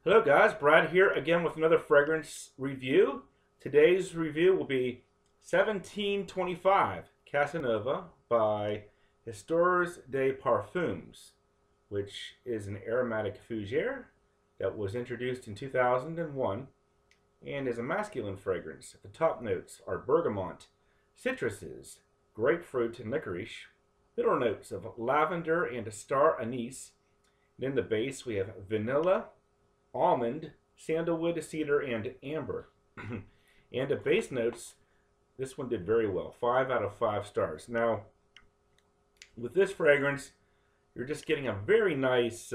Hello guys, Brad here again with another fragrance review. Today's review will be 1725 Casanova by Histoires de Parfums, which is an aromatic fougere that was introduced in 2001 and is a masculine fragrance. The top notes are bergamot, citruses, grapefruit and licorice, middle notes of lavender and star anise. And in the base we have vanilla, almond, sandalwood, cedar, and amber. And the base notes, this one did very well. 5 out of 5 stars. Now, with this fragrance, you're just getting a very nice,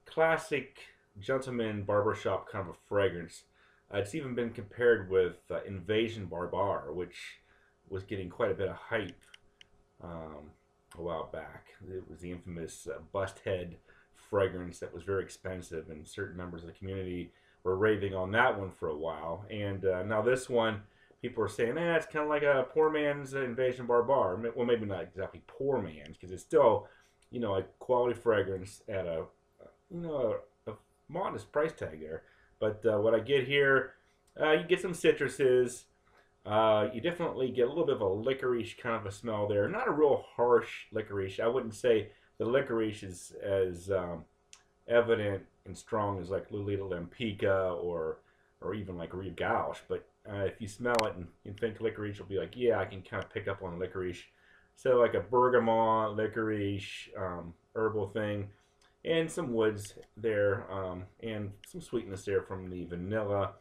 classic gentleman barbershop kind of a fragrance. It's even been compared with Invasion Barbar, which was getting quite a bit of hype a while back. It was the infamous bust head fragrance that was very expensive, and certain members of the community were raving on that one for a while. And now this one, people are saying, it's kind of like a poor man's Invasion Barbar. Well, maybe not exactly poor man's, because it's still, a quality fragrance at a modest price tag there. But what I get here, you get some citruses. You definitely get a little bit of a licorice kind of a smell there. Not a real harsh licorice. I wouldn't say the licorice is as evident and strong as like Lolita Lampica or even like Rive Gauche. But if you smell it and think licorice, you'll be like, yeah, I can kind of pick up on licorice. So like a bergamot, licorice, herbal thing, and some woods there, and some sweetness there from the vanilla.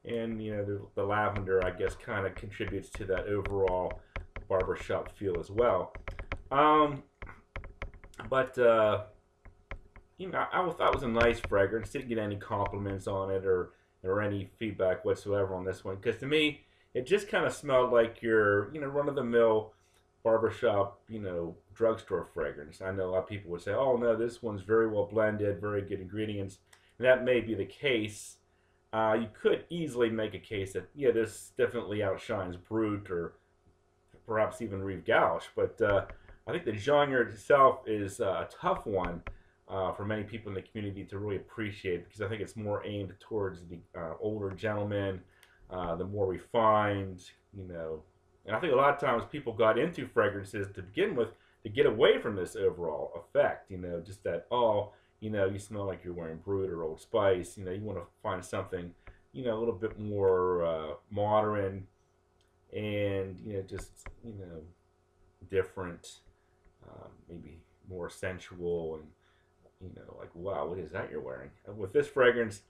And the lavender, I guess, kind of contributes to that overall barbershop feel as well. But I thought it was a nice fragrance. Didn't get any compliments on it or any feedback whatsoever on this one, because to me it just kind of smelled like your run-of-the-mill barbershop drugstore fragrance. I know a lot of people would say, oh no, this one's very well blended, very good ingredients, and that may be the case. You could easily make a case that this definitely outshines Brut or perhaps even Rive Gauche, but I think the genre itself is a tough one for many people in the community to really appreciate, because I think it's more aimed towards the older gentlemen, the more refined, And I think a lot of times people got into fragrances to begin with to get away from this overall effect, just that, you smell like you're wearing Brut or Old Spice. You want to find something, a little bit more modern and, just, different, maybe more sensual and, like, wow, what is that you're wearing? And with this fragrance,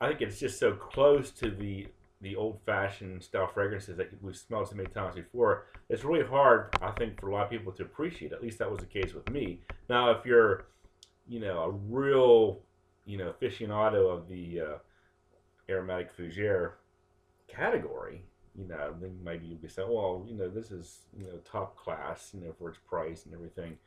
I think it's just so close to the old-fashioned style fragrances that we've smelled so many times before. It's really hard, I think, for a lot of people to appreciate. At least that was the case with me. Now, if you're a real, aficionado of the aromatic fougere category, then maybe you'll be saying, well, this is, top class, for its price and everything.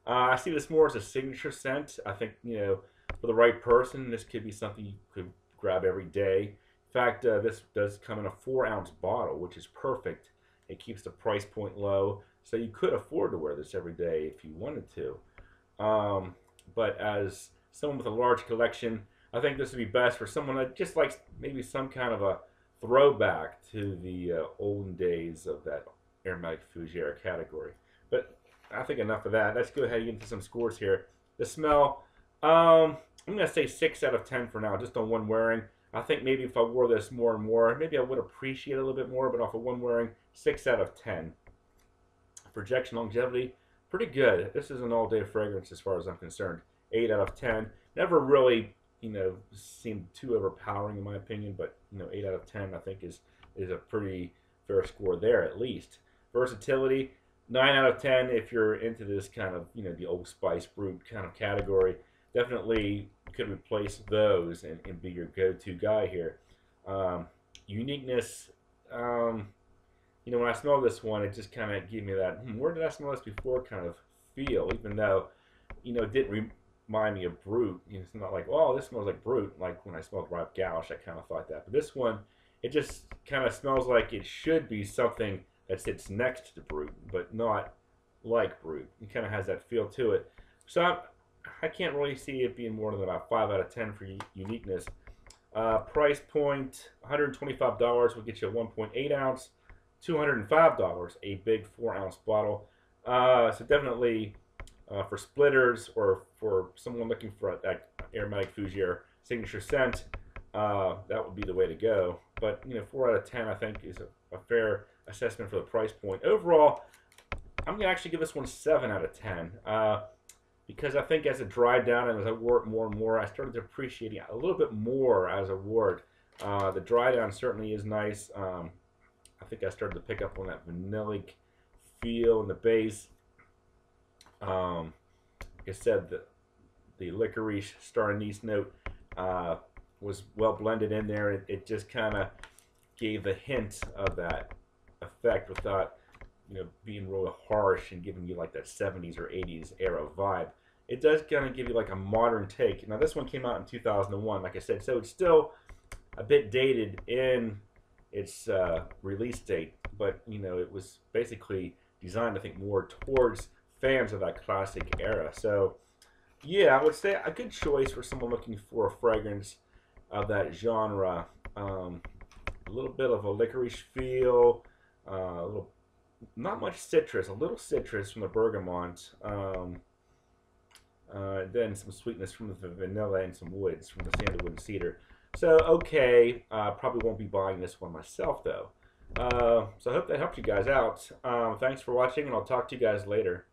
I see this more as a signature scent. I think, for the right person, this could be something you could grab every day. In fact, this does come in a 4-ounce bottle, which is perfect. It keeps the price point low, so you could afford to wear this every day if you wanted to. But as someone with a large collection, I think this would be best for someone that just likes maybe some kind of a throwback to the olden days of that aromatic fougere category. But I think enough of that. Let's go ahead and get into some scores here. The smell, I'm going to say 6 out of 10 for now, just on one wearing. I think maybe if I wore this more and more, maybe I would appreciate it a little bit more, but off of one wearing, 6 out of 10. Projection longevity, pretty good. This is an all-day fragrance as far as I'm concerned. 8 out of 10. Never really, seemed too overpowering in my opinion, but 8 out of 10 I think is a pretty fair score there at least. Versatility, 9 out of 10 if you're into this kind of the Old Spice Brut kind of category. Definitely could replace those and be your go-to guy here. Uniqueness, when I smell this one, it just kind of gave me that, where did I smell this before kind of feel, even though, it didn't remind me of Brut. It's not like, oh, this smells like Brut, like when I smelled Rive Gauche, I kind of thought that. But this one, it just kind of smells like it should be something that sits next to Brut, but not like Brut. It kind of has that feel to it. So I can't really see it being more than about 5 out of 10 for uniqueness. Price point, $125 will get you a 1.8 ounce, $205 a big 4-ounce bottle. So definitely for splitters or for someone looking for that aromatic fougere signature scent, that would be the way to go. But 4 out of 10 I think is a fair assessment for the price point. Overall, I'm gonna actually give this one 7 out of 10 because I think as it dried down and as I wore it more and more, I started to appreciate it a little bit more as I wore it. The dry down certainly is nice. I think I started to pick up on that vanillic feel in the base. Like I said, the licorice star anise note was well blended in there. It just kind of gave a hint of that effect without being really harsh and giving you like that 70s or 80s era vibe. It does kind of give you like a modern take. Now this one came out in 2001, like I said, so it's still a bit dated in its release date, but it was basically designed, I think, more towards fans of that classic era. So yeah, I would say a good choice for someone looking for a fragrance of that genre. A little bit of a licorice feel, a little, not much citrus, a little citrus from the bergamot, then some sweetness from the vanilla and some woods from the sandalwood and cedar. So okay, probably won't be buying this one myself though. So I hope that helped you guys out. Thanks for watching, and I'll talk to you guys later.